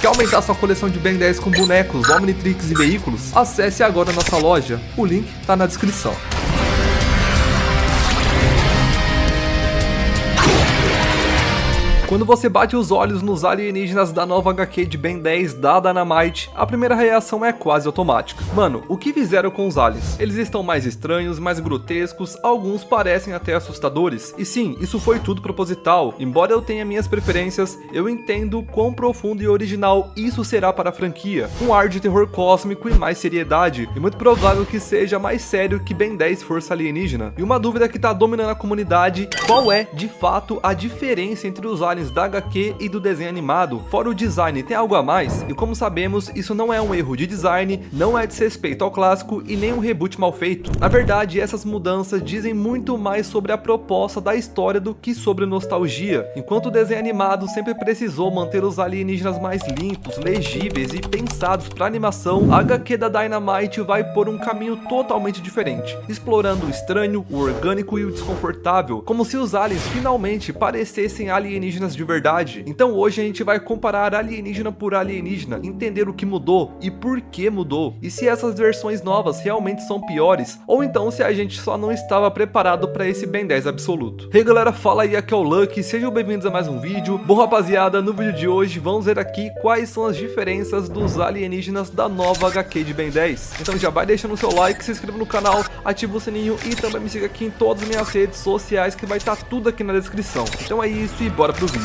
Quer aumentar sua coleção de Ben 10 com bonecos, Omnitrix e veículos? Acesse agora a nossa loja, o link tá na descrição. Quando você bate os olhos nos alienígenas da nova HQ de Ben 10 da Dynamite, a primeira reação é quase automática. Mano, o que fizeram com os aliens? Eles estão mais estranhos, mais grotescos, alguns parecem até assustadores. E sim, isso foi tudo proposital. Embora eu tenha minhas preferências, eu entendo quão profundo e original isso será para a franquia. Um ar de terror cósmico e mais seriedade, e muito provável que seja mais sério que Ben 10 Força Alienígena. E uma dúvida que tá dominando a comunidade, qual é, de fato, a diferença entre os aliens da HQ e do desenho animado? Fora o design, tem algo a mais? E como sabemos, isso não é um erro de design, não é desrespeito ao clássico e nem um reboot mal feito. Na verdade, essas mudanças dizem muito mais sobre a proposta da história do que sobre nostalgia. Enquanto o desenho animado sempre precisou manter os alienígenas mais limpos, legíveis e pensados para animação, a HQ da Dynamite vai por um caminho totalmente diferente, explorando o estranho, o orgânico e o desconfortável, como se os aliens finalmente parecessem alienígenas de verdade. Então hoje a gente vai comparar alienígena por alienígena, entender o que mudou e por que mudou, e se essas versões novas realmente são piores, ou então se a gente só não estava preparado para esse Ben 10 absoluto. Hey galera, fala aí, aqui é o Lucky, sejam bem-vindos a mais um vídeo. Bom rapaziada, no vídeo de hoje vamos ver aqui quais são as diferenças dos alienígenas da nova HQ de Ben 10. Então já vai deixando o seu like, se inscreva no canal, ativa o sininho e também me siga aqui em todas as minhas redes sociais que vai estar tudo aqui na descrição. Então é isso e bora pro vídeo.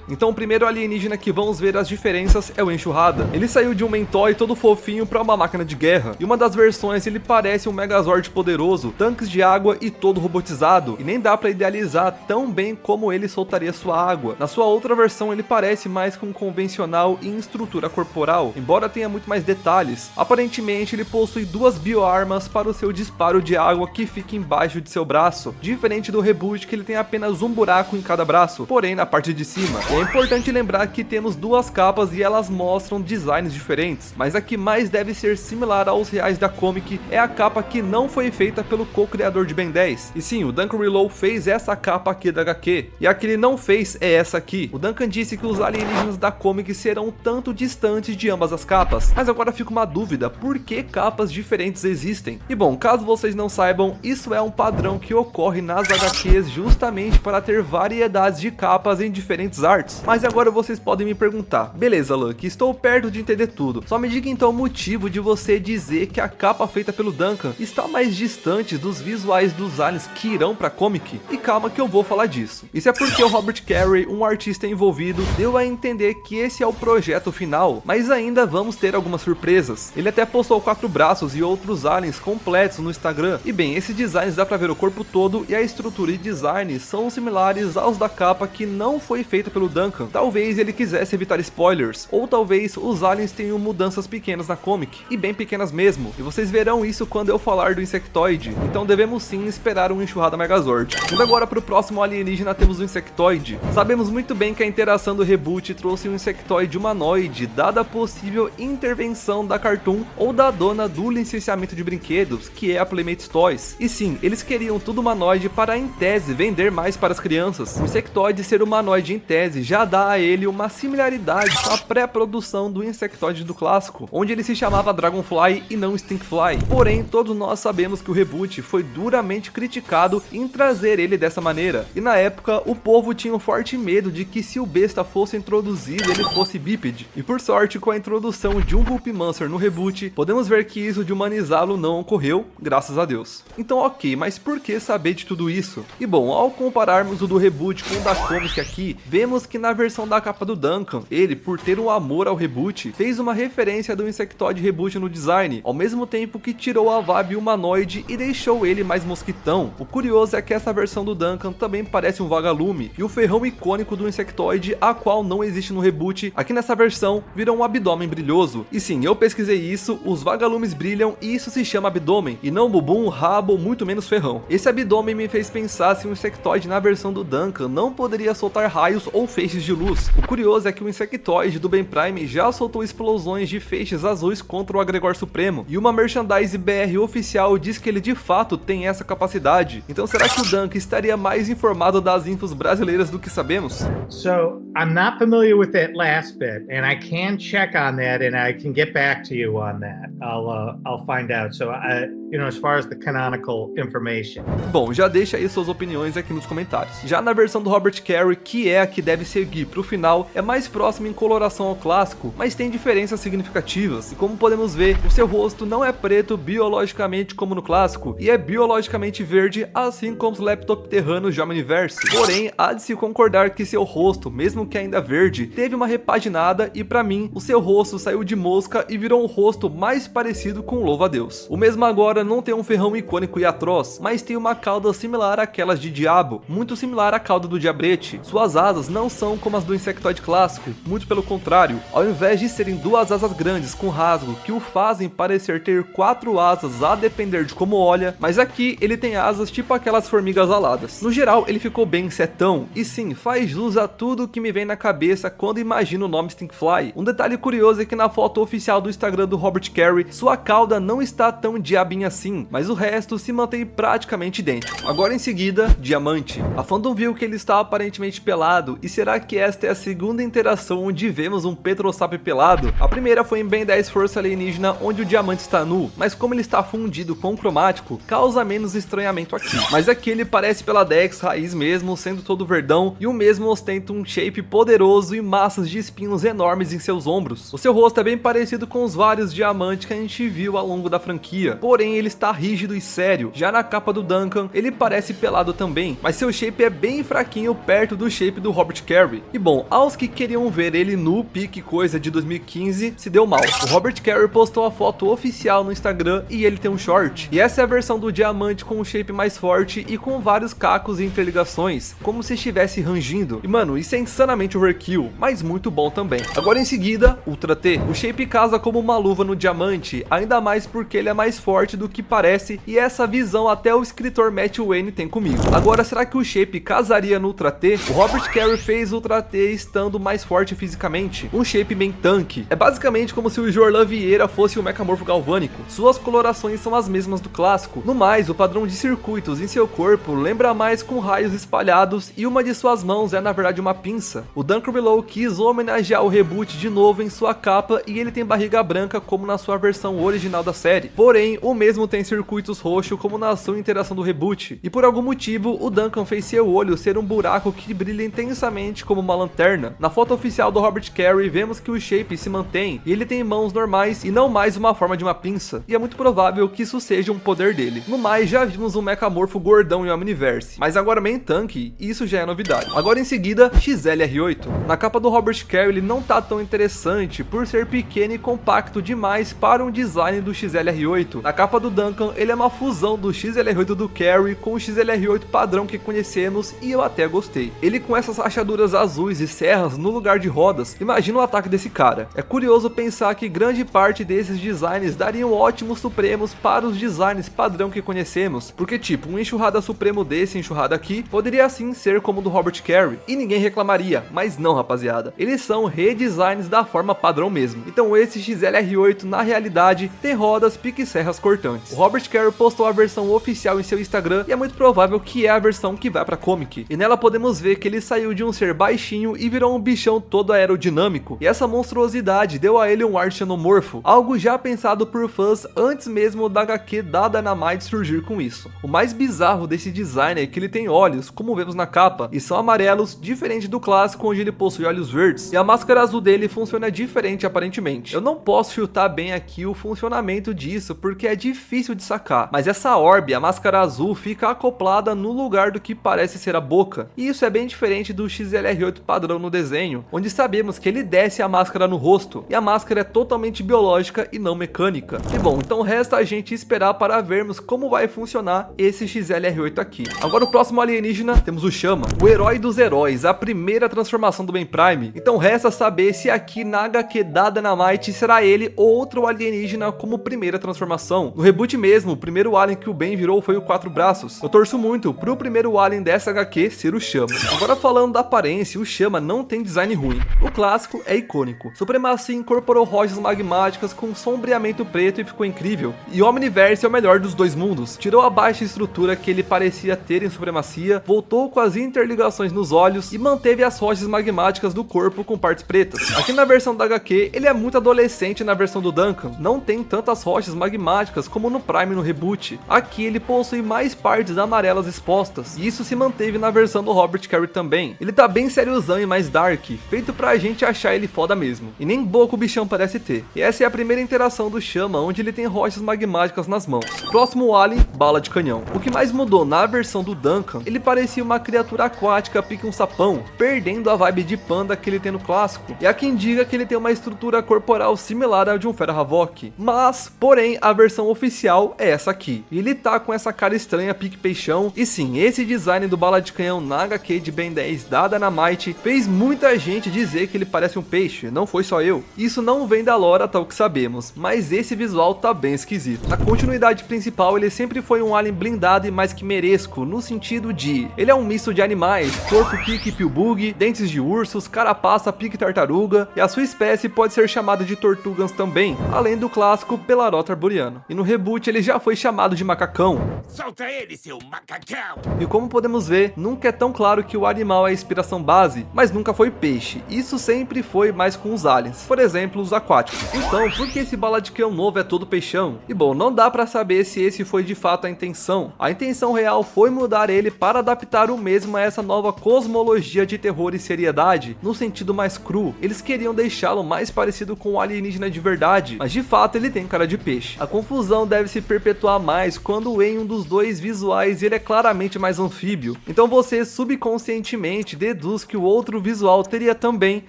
Então o primeiro alienígena que vamos ver as diferenças é o Enxurrada. Ele saiu de um Mentoy todo fofinho para uma máquina de guerra. E uma das versões ele parece um Megazord poderoso, tanques de água e todo robotizado. E nem dá para idealizar tão bem como ele soltaria sua água. Na sua outra versão ele parece mais com um convencional em estrutura corporal, embora tenha muito mais detalhes. Aparentemente ele possui duas bioarmas para o seu disparo de água que fica embaixo de seu braço. Diferente do reboot que ele tem apenas um buraco em cada braço, porém na parte de cima. É importante lembrar que temos duas capas e elas mostram designs diferentes, mas a que mais deve ser similar aos reais da comic é a capa que não foi feita pelo co-criador de Ben 10. E sim, o Duncan Relow fez essa capa aqui da HQ, e a que ele não fez é essa aqui. O Duncan disse que os alienígenas da comic serão tanto distantes de ambas as capas, mas agora fica uma dúvida, por que capas diferentes existem? E bom, caso vocês não saibam, isso é um padrão que ocorre nas HQs justamente para ter variedades de capas em diferentes artes. Mas agora vocês podem me perguntar, beleza Lucky, estou perto de entender tudo, só me diga então o motivo de você dizer que a capa feita pelo Duncan está mais distante dos visuais dos aliens que irão pra comic? E calma que eu vou falar disso. Isso é porque o Robert Carey, um artista envolvido, deu a entender que esse é o projeto final, mas ainda vamos ter algumas surpresas. Ele até postou 4 braços e outros aliens completos no Instagram, e bem, esses designs dá pra ver o corpo todo e a estrutura e design são similares aos da capa que não foi feita pelo Duncan. Talvez ele quisesse evitar spoilers, ou talvez os aliens tenham mudanças pequenas na comic, e bem pequenas mesmo, e vocês verão isso quando eu falar do Insectoid, então devemos sim esperar um Enxurrada Megazord. Indo agora para o próximo alienígena temos o Insectoid. Sabemos muito bem que a interação do reboot trouxe um Insectoid humanoide, dada a possível intervenção da Cartoon ou da dona do licenciamento de brinquedos, que é a Playmates Toys. E sim, eles queriam tudo humanoide para em tese vender mais para as crianças. O Insectoid ser humanoide em tese já dá a ele uma similaridade com a pré-produção do Insectoid do clássico, onde ele se chamava Dragonfly e não Stinkfly. Porém, todos nós sabemos que o reboot foi duramente criticado em trazer ele dessa maneira, e na época o povo tinha um forte medo de que se o besta fosse introduzido ele fosse bípede. E por sorte, com a introdução de um Whoopie no reboot, podemos ver que isso de humanizá-lo não ocorreu, graças a Deus. Então ok, mas por que saber de tudo isso? E bom, ao compararmos o do reboot com o da comic aqui, vemos que na versão da capa do Duncan, ele, por ter um amor ao reboot, fez uma referência do Insectoid reboot no design, ao mesmo tempo que tirou a vibe humanoide e deixou ele mais mosquitão. O curioso é que essa versão do Duncan também parece um vagalume, e o ferrão icônico do Insectoid, a qual não existe no reboot, aqui nessa versão virou um abdômen brilhoso. E sim, eu pesquisei isso, os vagalumes brilham e isso se chama abdômen, e não bumbum, rabo ou muito menos ferrão. Esse abdômen me fez pensar se o Insectoid na versão do Duncan não poderia soltar raios ou feixes feixes de luz. O curioso é que o Insectoide do Ben Prime já soltou explosões de feixes azuis contra o Agregor Supremo, e uma merchandise BR oficial diz que ele de fato tem essa capacidade. Então será que o Dunk estaria mais informado das infos brasileiras do que sabemos? So I'm not familiar with that last bit, and I can check on that, and I can get back to you on that. I'll find out. So as far as the canonical information. Bom, já deixa aí suas opiniões aqui nos comentários. Já na versão do Robert Carey, que é a que deve seguir pro final, é mais próxima em coloração ao clássico, mas tem diferenças significativas. E como podemos ver, o seu rosto não é preto biologicamente como no clássico, e é biologicamente verde, assim como os Leptopterranos de Omniverse. Porém, há de se concordar que seu rosto, mesmo que ainda verde, teve uma repaginada, e pra mim, o seu rosto saiu de mosca e virou um rosto mais parecido com o Louva-a-Deus. O mesmo agora não tem um ferrão icônico e atroz, mas tem uma cauda similar àquelas de Diabo, muito similar à cauda do Diabrete. Suas asas não são como as do Insectoide clássico, muito pelo contrário, ao invés de serem duas asas grandes com rasgo que o fazem parecer ter 4 asas a depender de como olha, mas aqui ele tem asas tipo aquelas formigas aladas. No geral, ele ficou bem setão, e sim, faz jus a tudo que me vem na cabeça quando imagino o nome Stinkfly. Um detalhe curioso é que na foto oficial do Instagram do Robert Carey, sua cauda não está tão diabinha assim, mas o resto se mantém praticamente idêntico. Agora em seguida, Diamante. A fandom viu que ele está aparentemente pelado, e será que esta é a segunda interação onde vemos um Petrosap pelado? A primeira foi em Ben 10 Força Alienígena, onde o Diamante está nu, mas como ele está fundido com o cromático, causa menos estranhamento aqui. Mas aqui ele parece pela Dex raiz mesmo, sendo todo verdão, e o mesmo ostenta um shape poderoso e massas de espinhos enormes em seus ombros. O seu rosto é bem parecido com os vários diamantes que a gente viu ao longo da franquia, porém ele está rígido e sério. Já na capa do Duncan, ele parece pelado também, mas seu shape é bem fraquinho perto do shape do Robert Carey. E bom, aos que queriam ver ele nu, pique coisa de 2015, se deu mal. O Robert Carey postou a foto oficial no Instagram e ele tem um short. E essa é a versão do Diamante com um shape mais forte e com vários cacos e interligações, como se estivesse rangindo. E mano, isso é insanamente overkill, mas muito bom também. Agora em seguida, Ultra T. O shape casa como uma luva no Diamante, ainda mais porque ele é mais forte do que parece, e essa visão até o escritor Matt Wayne tem comigo. Agora, será que o shape casaria no Ultra T? O Robert Carey fez Ultra T estando mais forte fisicamente, um shape bem tanque. É basicamente como se o Jorlan Vieira fosse o Mechamorfo galvânico. Suas colorações são as mesmas do clássico. No mais, o padrão de circuitos em seu corpo lembra mais com raios espalhados, e uma de suas mãos é na verdade uma pinça. O Duncan Below quis homenagear o reboot de novo em sua capa, e ele tem barriga branca como na sua versão original da série. Porém, o mesmo tem circuitos roxos como na sua interação do reboot. E por algum motivo, o Duncan fez seu olho ser um buraco que brilha intensamente como uma lanterna. Na foto oficial do Robert Carey, vemos que o shape se mantém, e ele tem mãos normais e não mais uma forma de uma pinça. E é muito provável que isso seja um poder dele. No mais, já vimos um Mechamorfo gordão em Omniverse, mas agora main tank, isso já é novidade. Agora em seguida, XLR8. Na capa do Robert Carey ele não tá tão interessante por ser pequeno e compacto demais para um design do XLR8. Na capa do Duncan, ele é uma fusão do XLR8 do Carey com o XLR8 padrão que conhecemos, e eu até gostei. Ele com essas rachaduras azuis e serras no lugar de rodas, imagina o ataque desse cara. É curioso pensar que grande parte desses designs dariam ótimos supremos para os designs padrão que conhecemos, porque tipo, um enxurrada supremo desse enxurrada aqui, poderia assim ser como o do Robert Carey, e ninguém reclamaria, mas não rapaziada, eles são redesigns da forma padrão mesmo. Então esse XLR8 na realidade tem rodas pique serras cortantes. O Robert Carey postou a versão oficial em seu Instagram, e é muito provável que é a versão que vai pra comic, e nela podemos ver que ele saiu de um ser baixinho e virou um bichão todo aerodinâmico, e essa monstruosidade deu a ele um ar xenomorfo, algo já pensado por fãs antes mesmo da HQ da Dynamite surgir com isso. O mais bizarro desse design é que ele tem olhos, como vemos na capa, e são amarelos, diferente do clássico onde ele possui olhos verdes, e a máscara azul dele funciona diferente aparentemente. Eu não posso chutar bem aqui o funcionamento disso porque é difícil de sacar, mas essa orbe, a máscara azul, fica acoplada no lugar do que parece ser a boca, e isso é bem diferente do XLR8 padrão no desenho, onde sabemos que ele desce a máscara no rosto, e a máscara é totalmente biológica e não mecânica. E bom, então resta a gente esperar para vermos como vai funcionar esse XLR8 aqui. Agora o próximo alienígena, temos o Chama, o herói dos heróis, a primeira transformação do Ben Prime. Então resta saber se aqui na HQ da Dynamite será ele ou outro alienígena como primeira transformação. No reboot mesmo, o primeiro alien que o Ben virou foi o Quatro Braços. Eu torço muito pro primeiro alien dessa HQ ser o Chama. Agora falando da aparência aparência, o Chama não tem design ruim. O clássico é icônico. Supremacia incorporou rochas magmáticas com sombreamento preto e ficou incrível. E Omniverse é o melhor dos dois mundos. Tirou a baixa estrutura que ele parecia ter em Supremacia, voltou com as interligações nos olhos e manteve as rochas magmáticas do corpo com partes pretas. Aqui na versão da HQ, ele é muito adolescente na versão do Duncan. Não tem tantas rochas magmáticas como no Prime no reboot. Aqui ele possui mais partes amarelas expostas. E isso se manteve na versão do Robert Carey também. Ele tá bem seriozão e mais dark, feito pra gente achar ele foda mesmo. E nem boca o bichão parece ter. E essa é a primeira interação do Chama, onde ele tem rochas magmáticas nas mãos. Próximo alien, bala de canhão. O que mais mudou na versão do Duncan, ele parecia uma criatura aquática pique um sapão, perdendo a vibe de panda que ele tem no clássico. E há quem diga que ele tem uma estrutura corporal similar à de um Fera Havok. Mas, porém, a versão oficial é essa aqui. E ele tá com essa cara estranha pique peixão. E sim, esse design do bala de canhão na HQ de Ben 10 da Dynamite fez muita gente dizer que ele parece um peixe, não foi só eu. Isso não vem da lore, tal que sabemos, mas esse visual tá bem esquisito. Na continuidade principal, ele sempre foi um alien blindado e mais que meresco, no sentido de ele é um misto de animais, corpo pique pilbug, dentes de ursos, carapaça pique tartaruga, e a sua espécie pode ser chamada de tortugans também, além do clássico pelarota arboriano. E no reboot ele já foi chamado de macacão. Solta ele, seu macacão! E como podemos ver, nunca é tão claro que o animal é a inspiração base, mas nunca foi peixe. Isso sempre foi mais com os aliens, por exemplo, os aquáticos. Então, por que esse bala de canhão novo é todo peixão? E bom, não dá pra saber se esse foi de fato a intenção. A intenção real foi mudar ele para adaptar o mesmo a essa nova cosmologia de terror e seriedade, no sentido mais cru. Eles queriam deixá-lo mais parecido com o alienígena de verdade, mas de fato ele tem cara de peixe. A confusão deve se perpetuar mais quando em um dos dois visuais ele é claramente mais anfíbio. Então você subconscientemente deduz que o outro visual teria também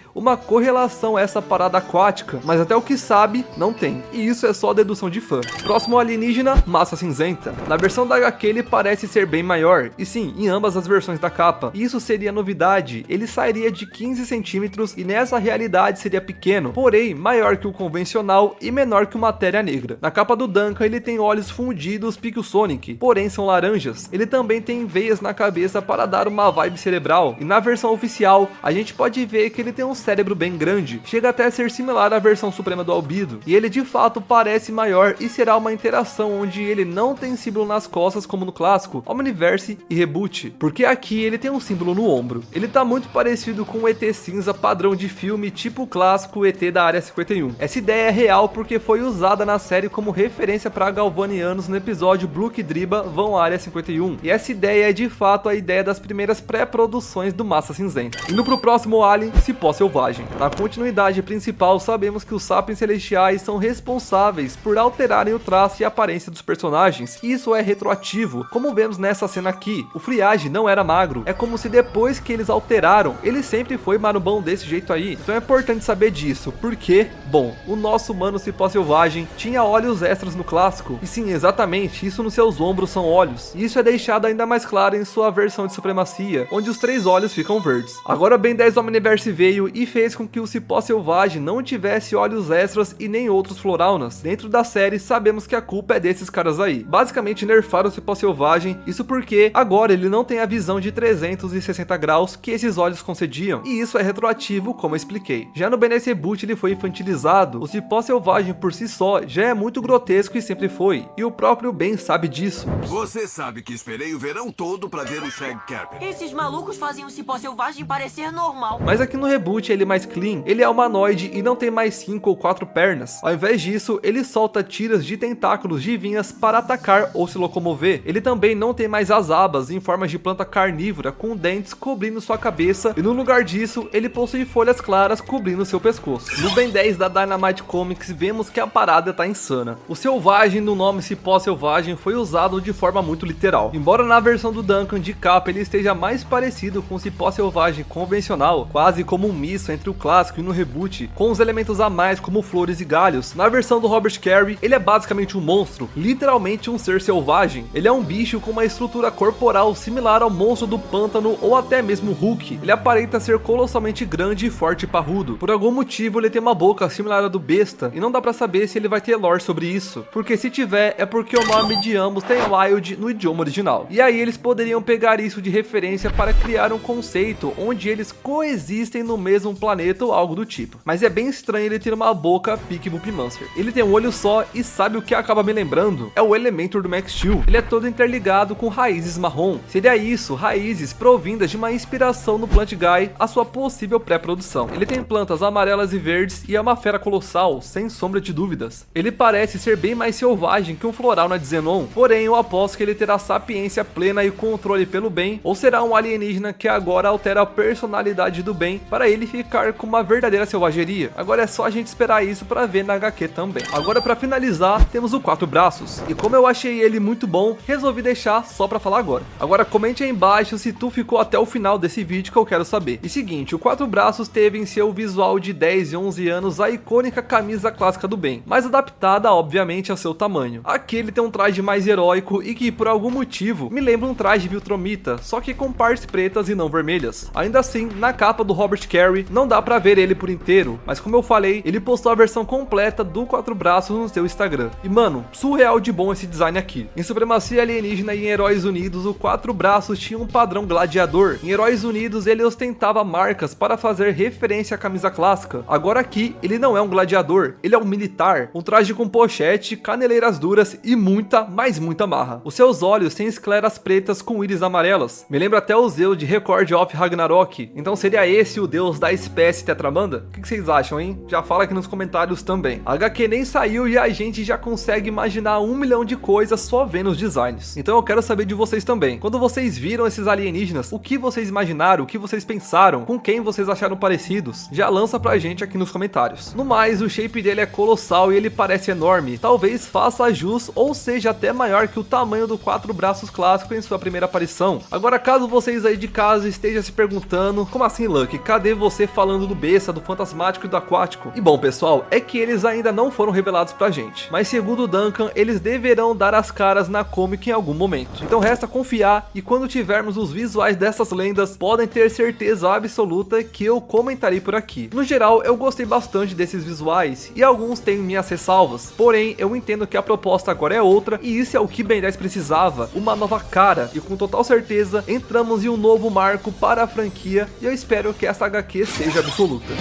uma correlação a essa parada aquática, mas até o que sabe, não tem. E isso é só dedução de fã. Próximo alienígena, massa cinzenta. Na versão da HQ ele parece ser bem maior, e sim, em ambas as versões da capa. E isso seria novidade, ele sairia de 15 centímetros e nessa realidade seria pequeno, porém maior que o convencional e menor que o Matéria Negra. Na capa do Duncan ele tem olhos fundidos pique o Sonic, porém são laranjas. Ele também tem veias na cabeça para dar uma vibe cerebral, e na versão oficial a gente pode ver que ele tem um cérebro bem grande, chega até a ser similar à versão suprema do Albedo, e ele de fato parece maior e será uma interação onde ele não tem símbolo nas costas como no clássico, Omniverse e Reboot, porque aqui ele tem um símbolo no ombro. Ele tá muito parecido com o ET cinza padrão de filme tipo o clássico ET da Área 51. Essa ideia é real porque foi usada na série como referência para galvanianos no episódio Blue e Driba vão à Área 51, e essa ideia é de fato a ideia das primeiras pré-produções do Massa Cinzenta. Indo pro próximo alien, Cipó Selvagem. Na continuidade principal, sabemos que os sapiens celestiais são responsáveis por alterarem o traço e a aparência dos personagens, e isso é retroativo, como vemos nessa cena aqui. O Friage não era magro, é como se depois que eles alteraram, ele sempre foi marubão desse jeito aí. Então é importante saber disso, porque, bom, o nosso humano Cipó Selvagem tinha olhos extras no clássico, e sim, exatamente, isso nos seus ombros são olhos, e isso é deixado ainda mais claro em sua versão de Supremacia, onde os 3 olhos ficam verdes. Agora Ben 10 Omniverse veio e fez com que o Cipó Selvagem não tivesse olhos extras e nem outros Floraunas. Dentro da série, sabemos que a culpa é desses caras aí. Basicamente nerfaram o Cipó Selvagem, isso porque agora ele não tem a visão de 360 graus que esses olhos concediam, e isso é retroativo, como eu expliquei. Já no Ben 10 Reboot ele foi infantilizado, o Cipó Selvagem por si só já é muito grotesco e sempre foi, e o próprio Ben sabe disso. Você sabe que esperei o verão todo pra ver o Shag Carpenter. Esses malucos fazem o Cipó Selvagem parecer normal. Mas aqui no reboot ele é mais clean, ele é humanoide e não tem mais 5 ou 4 pernas. Ao invés disso, ele solta tiras de tentáculos divinhas para atacar ou se locomover. Ele também não tem mais as abas em forma de planta carnívora com dentes cobrindo sua cabeça, e no lugar disso, ele possui folhas claras cobrindo seu pescoço. No Ben 10 da Dynamite Comics, vemos que a parada tá insana. O selvagem no nome Cipó Selvagem foi usado de forma muito literal. Embora na versão do Duncan de capa ele esteja mais parecido com o Cipó Selvagem convencional, quase como um misto entre o clássico e no reboot, com os elementos a mais como flores e galhos, na versão do Robert Carey ele é basicamente um monstro, literalmente um ser selvagem. Ele é um bicho com uma estrutura corporal similar ao monstro do pântano ou até mesmo Hulk. Ele aparenta ser colossalmente grande, forte e parrudo. Por algum motivo ele tem uma boca similar à do besta, e não dá pra saber se ele vai ter lore sobre isso, porque se tiver é porque o nome de ambos tem Wild no idioma original. E aí eles poderiam pegar isso de referência para criar um conceito perfeito onde eles coexistem no mesmo planeta ou algo do tipo. Mas é bem estranho ele ter uma boca pique Bulkmancer. Ele tem um olho só e sabe o que acaba me lembrando? É o Elementor do Max Steel. Ele é todo interligado com raízes marrom. Seria isso, raízes provindas de uma inspiração no Plant Guy, a sua possível pré-produção. Ele tem plantas amarelas e verdes e é uma fera colossal, sem sombra de dúvidas. Ele parece ser bem mais selvagem que um floral na Xenon, porém eu aposto que ele terá sapiência plena e controle pelo bem, ou será um alienígena que agora altera a personalidade do bem para ele ficar com uma verdadeira selvageria. Agora é só a gente esperar isso para ver na HQ também. Agora, para finalizar, temos o Quatro Braços, e como eu achei ele muito bom, resolvi deixar só para falar agora. Agora comente aí embaixo se tu ficou até o final desse vídeo que eu quero saber. E seguinte, o Quatro Braços teve em seu visual de 10 e 11 anos a icônica camisa clássica do bem, mas adaptada obviamente ao seu tamanho. Aqui ele tem um traje mais heróico e que por algum motivo me lembra um traje Viltromita, só que com partes pretas e não vermelhas. Ainda assim, na capa do Robert Carey não dá pra ver ele por inteiro, mas como eu falei, ele postou a versão completa do Quatro Braços no seu Instagram. E mano, surreal de bom esse design aqui. Em Supremacia Alienígena e em Heróis Unidos, o Quatro Braços tinha um padrão gladiador. Em Heróis Unidos ele ostentava marcas para fazer referência à camisa clássica. Agora aqui, ele não é um gladiador, ele é um militar, um traje com pochete, caneleiras duras e muita, mas muita marra. Os seus olhos têm escleras pretas com íris amarelas. Me lembra até o Zeus de Record of Ragnarok. Então seria esse o deus da espécie Tetramanda? O que vocês acham, hein? Já fala aqui nos comentários também. A HQ nem saiu e a gente já consegue imaginar 1 milhão de coisas só vendo os designs. Então eu quero saber de vocês também. Quando vocês viram esses alienígenas, o que vocês imaginaram? O que vocês pensaram? Com quem vocês acharam parecidos? Já lança pra gente aqui nos comentários. No mais, o shape dele é colossal e ele parece enorme. Talvez faça jus ou seja até maior que o tamanho do Quatro Braços clássico em sua primeira aparição. Agora, caso vocês aí de casa estejam se perguntando, como assim, Lucky? Cadê você falando do besta, do fantasmático e do aquático? E bom, pessoal, é que eles ainda não foram revelados pra gente. Mas segundo o Duncan, eles deverão dar as caras na comic em algum momento. Então resta confiar e quando tivermos os visuais dessas lendas, podem ter certeza absoluta que eu comentarei por aqui. No geral, eu gostei bastante desses visuais e alguns têm minhas ressalvas, porém eu entendo que a proposta agora é outra e isso é o que Ben 10 precisava, uma nova cara, e com total certeza entramos em um novo marco para a franquia e eu espero que essa HQ seja absoluta.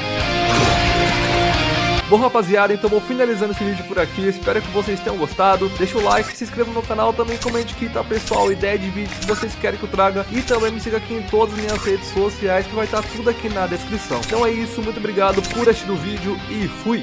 Bom, rapaziada, então vou finalizando esse vídeo por aqui, eu espero que vocês tenham gostado, deixa o like, se inscreva no canal, também comente aqui, tá pessoal, ideia de vídeo que vocês querem que eu traga, e também me siga aqui em todas as minhas redes sociais, que vai estar tudo aqui na descrição. Então é isso, muito obrigado por assistir o vídeo e fui!